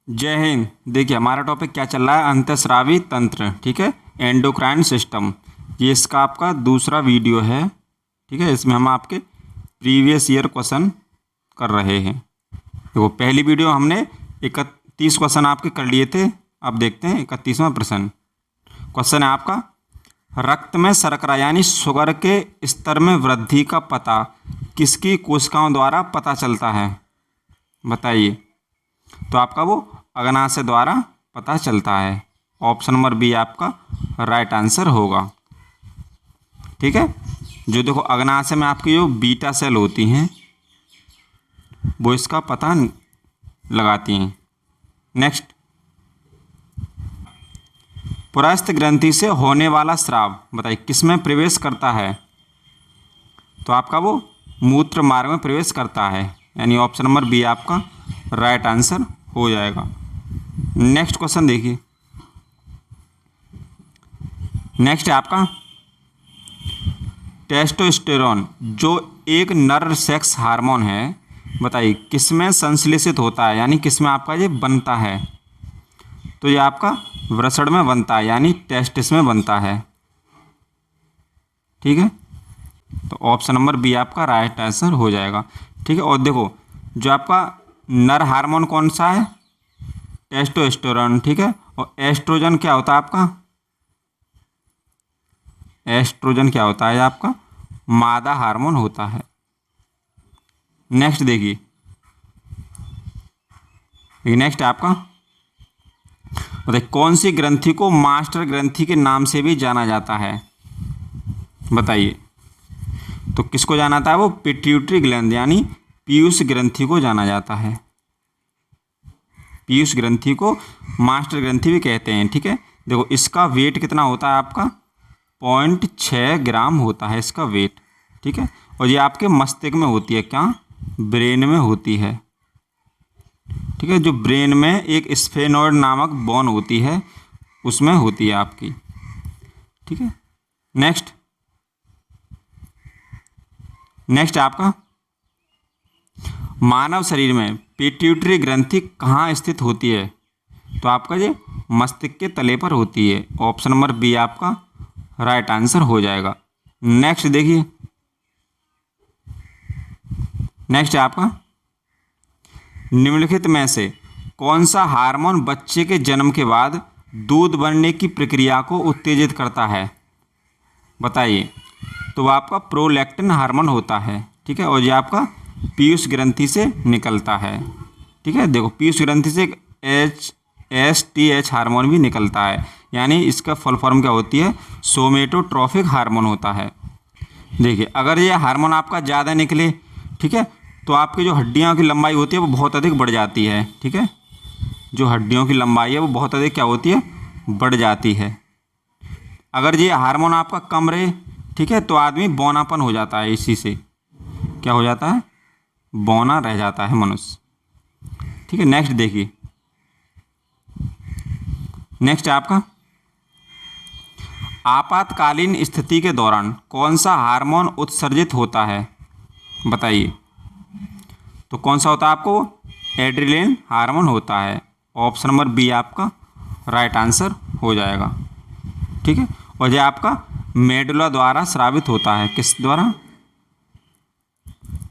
जय हिंद। देखिए हमारा टॉपिक क्या चल रहा है, अंतःस्रावी तंत्र। ठीक है, एंडोक्राइन सिस्टम। ये इसका आपका दूसरा वीडियो है। ठीक है, इसमें हम आपके प्रीवियस ईयर क्वेश्चन कर रहे हैं। देखो पहली वीडियो हमने 31 क्वेश्चन आपके कर लिए थे। अब देखते हैं 31वां प्रश्न। क्वेश्चन है आपका, रक्त में शर्करा यानी शुगर के स्तर में वृद्धि का पता किसकी कोशिकाओं द्वारा पता चलता है, बताइए। तो आपका वो अग्नाशय द्वारा पता चलता है। ऑप्शन नंबर बी आपका राइट आंसर होगा। ठीक है, जो देखो अग्नाशय में आपकी जो बीटा सेल होती हैं वो इसका पता लगाती हैं। नेक्स्ट, पुरस्थ ग्रंथि से होने वाला स्राव बताइए किसमें प्रवेश करता है। तो आपका वो मूत्र मार्ग में प्रवेश करता है, यानी ऑप्शन नंबर बी आपका राइट आंसर हो जाएगा। नेक्स्ट क्वेश्चन देखिए। नेक्स्ट है आपका, टेस्टोस्टेरोन जो एक नर सेक्स हार्मोन है, बताइए किसमें संश्लेषित होता है, यानी किसमें आपका ये बनता है। तो ये आपका वृषण में बनता है, यानी टेस्टिस में बनता है। ठीक है, तो ऑप्शन नंबर बी आपका राइट आंसर हो जाएगा। ठीक है, और देखो जो आपका नर हार्मोन कौन सा है, टेस्टोस्टेरोन। ठीक है, और एस्ट्रोजन क्या होता है आपका, एस्ट्रोजन क्या होता है आपका मादा हार्मोन होता है। नेक्स्ट देखिए, नेक्स्ट आपका बताइए कौन सी ग्रंथि को मास्टर ग्रंथि के नाम से भी जाना जाता है, बताइए। तो किसको जाना जाता है, वो पिट्यूटरी ग्लैंड यानी पीयूष ग्रंथि को जाना जाता है। पीयूष ग्रंथि को मास्टर ग्रंथि भी कहते हैं। ठीक है, देखो इसका वेट कितना होता है आपका 0.6 ग्राम होता है इसका वेट। ठीक है, और ये आपके मस्तिष्क में होती है, क्या ब्रेन में होती है। ठीक है, जो ब्रेन में एक स्फेनोइड नामक बोन होती है उसमें होती है आपकी। ठीक है, नेक्स्ट आपका मानव शरीर में पिट्यूटरी ग्रंथि कहाँ स्थित होती है। तो आपका ये मस्तिष्क के तले पर होती है। ऑप्शन नंबर बी आपका राइट आंसर हो जाएगा। नेक्स्ट देखिए, नेक्स्ट है आपका, निम्नलिखित में से कौन सा हार्मोन बच्चे के जन्म के बाद दूध बनने की प्रक्रिया को उत्तेजित करता है, बताइए। तो वह आपका प्रोलैक्टिन हार्मोन होता है। ठीक है, और ये आपका पीयूष ग्रंथि से निकलता है। ठीक है, देखो पीयूष ग्रंथि से STH हार्मोन भी निकलता है, यानी इसका फुल फॉर्म क्या होती है, सोमेटोट्रोफिक हार्मोन होता है। देखिए अगर ये हार्मोन आपका ज़्यादा निकले, ठीक है, तो आपकी जो हड्डियों की लंबाई होती है वो बहुत अधिक बढ़ जाती है। ठीक है, जो हड्डियों की लंबाई है वो बहुत अधिक क्या होती है, बढ़ जाती है। अगर ये हार्मोन आपका कम रहे, ठीक है, तो आदमी बौनापन हो जाता है। इसी से क्या हो जाता है, बौना रह जाता है मनुष्य। ठीक है, नेक्स्ट देखिए। नेक्स्ट आपका, आपातकालीन स्थिति के दौरान कौन सा हार्मोन उत्सर्जित होता है, बताइए। तो कौन सा होता है आपको, एड्रेनलिन हार्मोन होता है। ऑप्शन नंबर बी आपका राइट आंसर हो जाएगा। ठीक है, और यह आपका मेडुला द्वारा स्रावित होता है। किस द्वारा,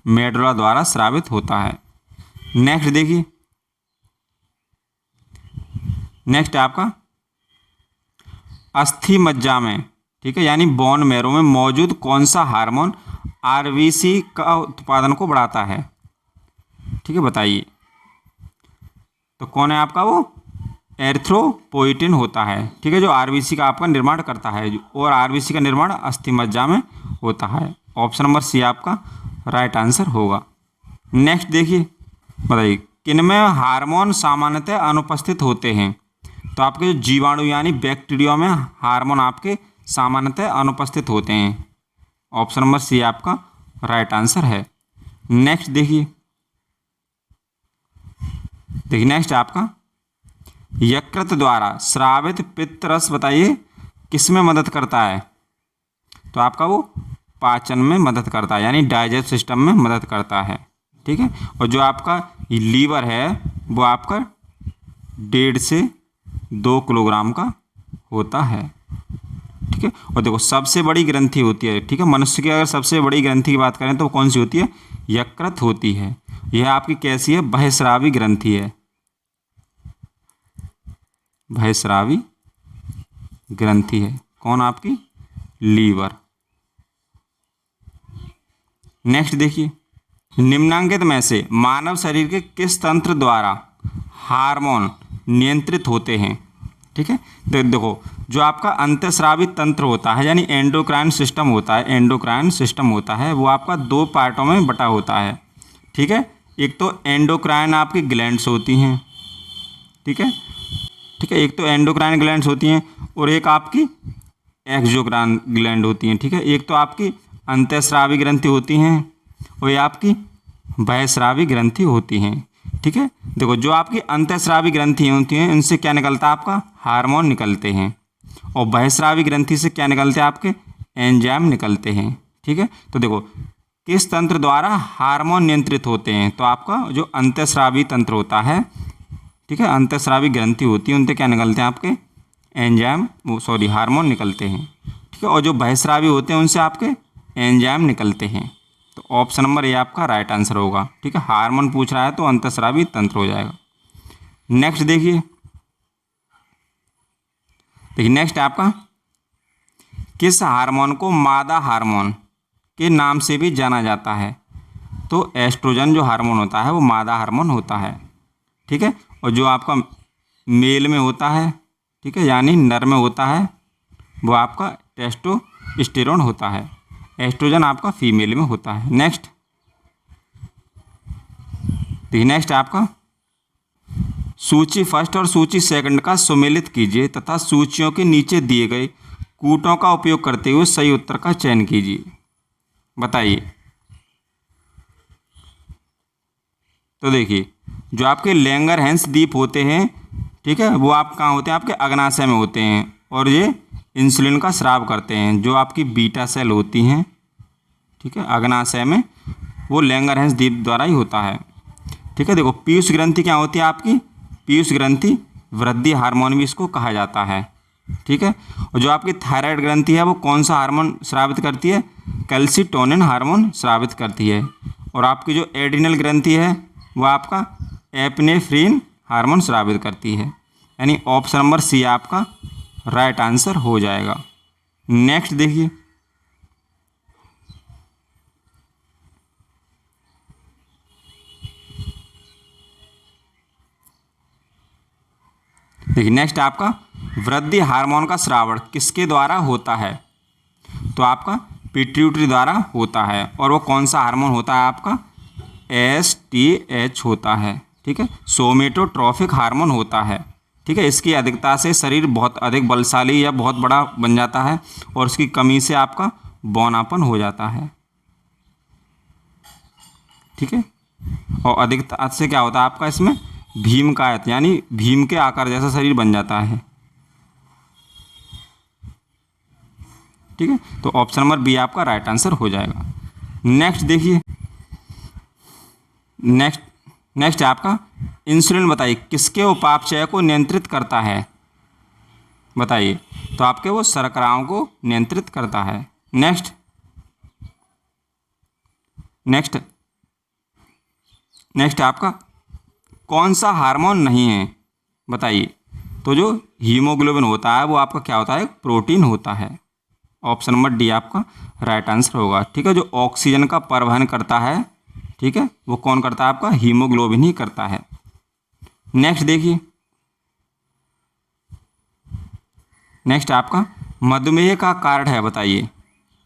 मेडुला द्वारा स्रावित होता है। नेक्स्ट देखिए, नेक्स्ट आपका, अस्थि मज्जा में, ठीक है, यानी बोन मैरो में मौजूद कौन सा हार्मोन RBC का उत्पादन को बढ़ाता है, ठीक है, बताइए। तो कौन है आपका, वो एरिथ्रोपोइटिन होता है। ठीक है, जो RBC का आपका निर्माण करता है, और RBC का निर्माण अस्थि मज्जा में होता है। ऑप्शन नंबर सी आपका राइट आंसर होगा। नेक्स्ट देखिए, बताइए किनमें हार्मोन सामान्यतः अनुपस्थित होते हैं। तो आपके जो जीवाणु यानी बैक्टीरिया में हार्मोन आपके सामान्यतः अनुपस्थित होते हैं। ऑप्शन नंबर सी आपका राइट आंसर है। नेक्स्ट देखिए, नेक्स्ट आपका, यकृत द्वारा स्रावित पित्त रस बताइए किस में मदद करता है। तो आपका वो पाचन में मदद करता है, यानी डाइजेस्ट सिस्टम में मदद करता है। ठीक है, और जो आपका लीवर है वो आपका 1.5 से 2 किलोग्राम का होता है। ठीक है, और देखो सबसे बड़ी ग्रंथि होती है, ठीक है, मनुष्य की अगर सबसे बड़ी ग्रंथि की बात करें तो कौन सी होती है? यकृत होती है। यह आपकी कैसी है? बहिस्रावी ग्रंथि है, बहिस्रावी ग्रंथि है। कौन? आपकी लीवर। नेक्स्ट देखिए, निम्नांकित में से मानव शरीर के किस तंत्र द्वारा हार्मोन नियंत्रित होते हैं? ठीक है, तो देखो जो आपका अंतःस्रावी तंत्र होता है यानी एंडोक्राइन सिस्टम होता है, एंडोक्राइन सिस्टम होता है वो आपका 2 पार्टों में बटा होता है। ठीक है, एक तो एंडोक्राइन आपकी ग्लैंड्स होती हैं, ठीक है, ठीक है, एक तो एंडोक्राइन ग्लैंड्स होती हैं और एक आपकी एक्सोक्राइन ग्लैंड होती हैं। ठीक है, एक तो आपकी अंतःस्रावी ग्रंथि होती हैं और ये आपकी बहिस्रावी ग्रंथि होती हैं। ठीक है, देखो जो आपकी अंतःस्रावी ग्रंथि होती हैं इनसे क्या निकलता है? आपका हार्मोन निकलते हैं। और बहिस्रावी ग्रंथि से क्या निकलते हैं? आपके एंजाइम निकलते हैं। ठीक है, तो देखो किस तंत्र द्वारा हार्मोन नियंत्रित होते हैं? तो आपका जो अंतःस्रावी तंत्र होता है, ठीक है, अंतःस्रावी ग्रंथि होती है उनसे क्या निकलते हैं? आपके एंजाइम, सॉरी हार्मोन निकलते हैं। ठीक है, और जो बहिस्रावी होते हैं उनसे आपके एंजाइम निकलते हैं। तो ऑप्शन नंबर ए आपका राइट आंसर होगा। ठीक है, हार्मोन पूछ रहा है तो अंतःस्रावी तंत्र हो जाएगा। नेक्स्ट देखिए, नेक्स्ट आपका किस हार्मोन को मादा हार्मोन के नाम से भी जाना जाता है? तो एस्ट्रोजन जो हार्मोन होता है वो मादा हार्मोन होता है। ठीक है, और जो आपका मेल में होता है, ठीक है, यानी नर में होता है वो आपका टेस्टोस्टेरोन होता है। एस्ट्रोजन आपका फीमेल में होता है। नेक्स्ट देखिए, नेक्स्ट आपका सूची फर्स्ट और सूची सेकंड का सुमेलित कीजिए तथा सूचियों के नीचे दिए गए कूटों का उपयोग करते हुए सही उत्तर का चयन कीजिए। बताइए। तो देखिए जो आपके लैंगरहैंस द्वीप होते हैं, ठीक है, वो आप कहाँ होते हैं? आपके अग्नाशय में होते हैं और ये इंसुलिन का स्राव करते हैं। जो आपकी बीटा सेल होती हैं, ठीक है, अग्नाशय में, वो लैंगरहैंस द्वीप द्वारा ही होता है। ठीक है, देखो पीयूष ग्रंथि क्या होती है? आपकी पीयूष ग्रंथि वृद्धि हार्मोन भी इसको कहा जाता है। ठीक है, और जो आपकी थायराइड ग्रंथि है वो कौन सा हार्मोन स्रावित करती है? कैल्सिटोनिन हार्मोन स्रावित करती है। और आपकी जो एड्रिनल ग्रंथि है वो आपका एपिनेफ्रिन हार्मोन स्रावित करती है। यानी ऑप्शन नंबर सी आपका राइट आंसर हो जाएगा। नेक्स्ट देखिए, नेक्स्ट आपका वृद्धि हार्मोन का स्रावण किसके द्वारा होता है? तो आपका पिट्यूटरी द्वारा होता है। और वो कौन सा हार्मोन होता है? आपका STH होता है। ठीक है, सोमेटोट्रोफिक हार्मोन होता है। ठीक है, इसकी अधिकता से शरीर बहुत अधिक बलशाली या बहुत बड़ा बन जाता है और इसकी कमी से आपका बौनापन हो जाता है। ठीक है, और अधिकता से क्या होता है आपका? इसमें भीमकायत यानी भीम के आकार जैसा शरीर बन जाता है। ठीक है, तो ऑप्शन नंबर बी आपका राइट आंसर हो जाएगा। नेक्स्ट देखिए, नेक्स्ट आपका इंसुलिन बताइए किसके उपापचय को नियंत्रित करता है? बताइए। तो आपके वो शर्कराओं को नियंत्रित करता है। नेक्स्ट आपका कौन सा हार्मोन नहीं है? बताइए। तो जो हीमोग्लोबिन होता है वो आपका क्या होता है? एक प्रोटीन होता है। ऑप्शन नंबर डी आपका राइट आंसर होगा। ठीक है, जो ऑक्सीजन का परिवहन करता है, ठीक है, वो कौन करता है? आपका हीमोग्लोबिन ही करता है। नेक्स्ट देखिए, नेक्स्ट आपका मधुमेह का कारण है। बताइए।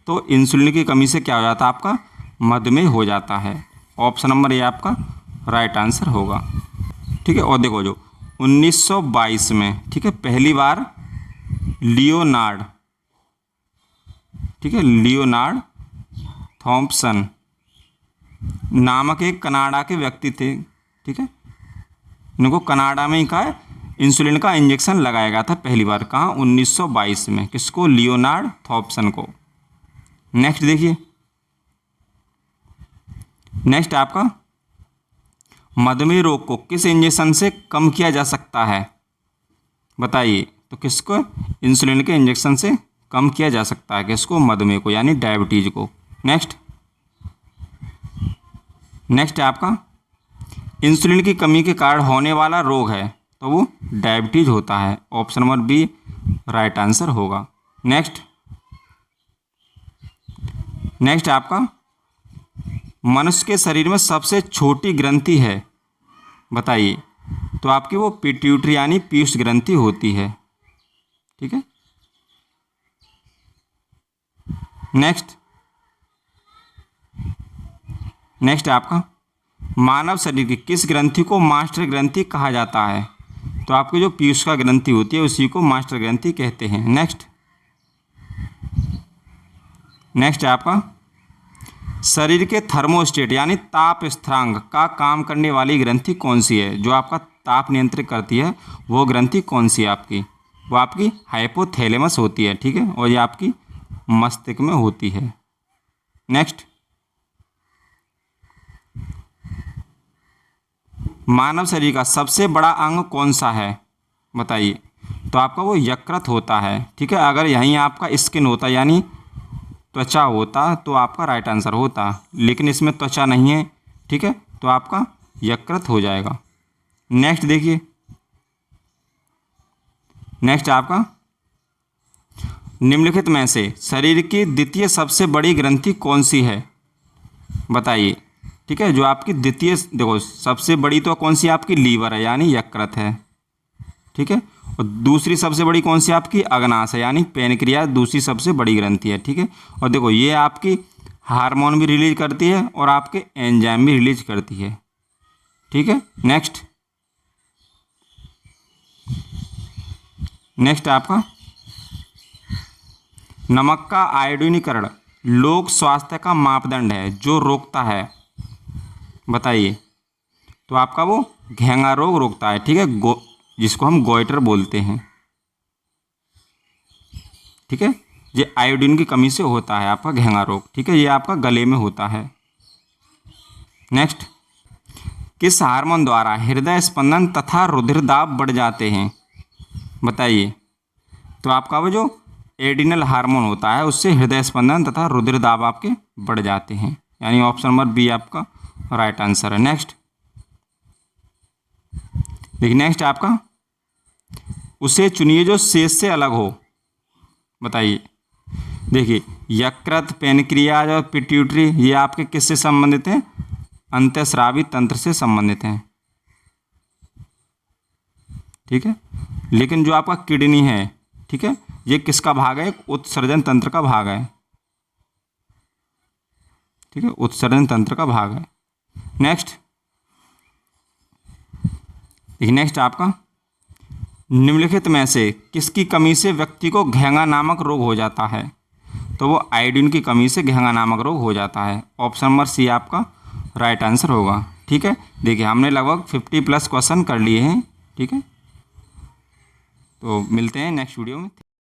तो इंसुलिन की कमी से क्या हो जाता है? आपका मधुमेह हो जाता है। ऑप्शन नंबर ए आपका राइट आंसर होगा। ठीक है, और देखो जो 1922 में, ठीक है, पहली बार लियोनार्ड, ठीक है, लियोनार्ड थॉम्पसन नामक एक कनाडा के व्यक्ति थे। ठीक है, इनको कनाडा में ही का इंसुलिन का इंजेक्शन लगाया गया था पहली बार। कहाँ? 1922 में। किसको? लियोनार्ड थॉम्पसन को। नेक्स्ट देखिए, नेक्स्ट आपका मधुमेह रोग को किस इंजेक्शन से कम किया जा सकता है? बताइए। तो किसको? इंसुलिन के इंजेक्शन से कम किया जा सकता है। किसको? मधुमेह को, यानी डायबिटीज को। नेक्स्ट है आपका इंसुलिन की कमी के कारण होने वाला रोग है, तो वो डायबिटीज होता है। Option number B right answer होगा। नेक्स्ट है आपका मनुष्य के शरीर में सबसे छोटी ग्रंथि है, बताइए। तो आपकी वो पिट्यूटरी यानी पीयूष ग्रंथि होती है। ठीक है। नेक्स्ट है आपका मानव शरीर की किस ग्रंथि को मास्टर ग्रंथि कहा जाता है? तो आपकी जो पीयूष का ग्रंथि होती है उसी को मास्टर ग्रंथि कहते हैं। नेक्स्ट है आपका शरीर के थर्मोस्टेट यानी ताप स्थिरांक का काम करने वाली ग्रंथि कौन सी है? जो आपका ताप नियंत्रित करती है वो ग्रंथि कौन सी है आपकी? वो आपकी हाइपोथैलेमस होती है। ठीक है। और ये आपकी मस्तिष्क में होती है। नेक्स्ट मानव शरीर का सबसे बड़ा अंग कौन सा है? बताइए। तो आपका वो यकृत होता है। ठीक है। अगर यहीं आपका स्किन होता यानी त्वचा होता तो आपका राइट आंसर होता, लेकिन इसमें त्वचा नहीं है। ठीक है। तो आपका यकृत हो जाएगा। नेक्स्ट देखिए। नेक्स्ट आपका निम्नलिखित में से शरीर की द्वितीय सबसे बड़ी ग्रंथि कौन सी है? बताइए। ठीक है। जो आपकी द्वितीय, देखो सबसे बड़ी तो कौन सी आपकी लीवर है यानी यकृत है। ठीक है। और दूसरी सबसे बड़ी कौन सी आपकी अग्नाशय है यानी पैनक्रियास दूसरी सबसे बड़ी ग्रंथि है। ठीक है। और देखो ये आपकी हार्मोन भी रिलीज करती है और आपके एंजाइम भी रिलीज करती है। ठीक है। नेक्स्ट आपका नमक का आयोडीनीकरण लोक स्वास्थ्य का मापदंड है जो रोकता है, बताइए। तो आपका वो घेंगा रोग रोकता है। ठीक है। जिसको हम गोइटर बोलते हैं। ठीक है। ये आयोडीन की कमी से होता है आपका घेंगा रोग। ठीक है। ये आपका गले में होता है। नेक्स्ट किस हार्मोन द्वारा हृदय स्पंदन तथा रुधिर दाब बढ़ जाते हैं? बताइए। तो आपका वो जो एड्रिनल हार्मोन होता है उससे हृदय स्पंदन तथा रुधिर दाब आपके बढ़ जाते हैं, यानी ऑप्शन नंबर बी आपका राइट आंसर है। नेक्स्ट देखिए। नेक्स्ट आपका उसे चुनिए जो शेष से अलग हो, बताइए। देखिए यकृत, पैनक्रियाज और पिट्यूटरी ये आपके किससे संबंधित हैं? अंतःस्रावी तंत्र से संबंधित हैं। ठीक है। लेकिन जो आपका किडनी है, ठीक है, ये किसका भाग है? उत्सर्जन तंत्र का भाग है। ठीक है। उत्सर्जन तंत्र का भाग है। नेक्स्ट देखिए। नेक्स्ट आपका निम्नलिखित में से किसकी कमी से व्यक्ति को घेंगा नामक रोग हो जाता है? तो वो आयोडीन की कमी से घेंगा नामक रोग हो जाता है। ऑप्शन नंबर सी आपका राइट आंसर होगा। ठीक है। देखिए हमने लगभग 50+ क्वेश्चन कर लिए हैं। ठीक है। तो मिलते हैं नेक्स्ट वीडियो में।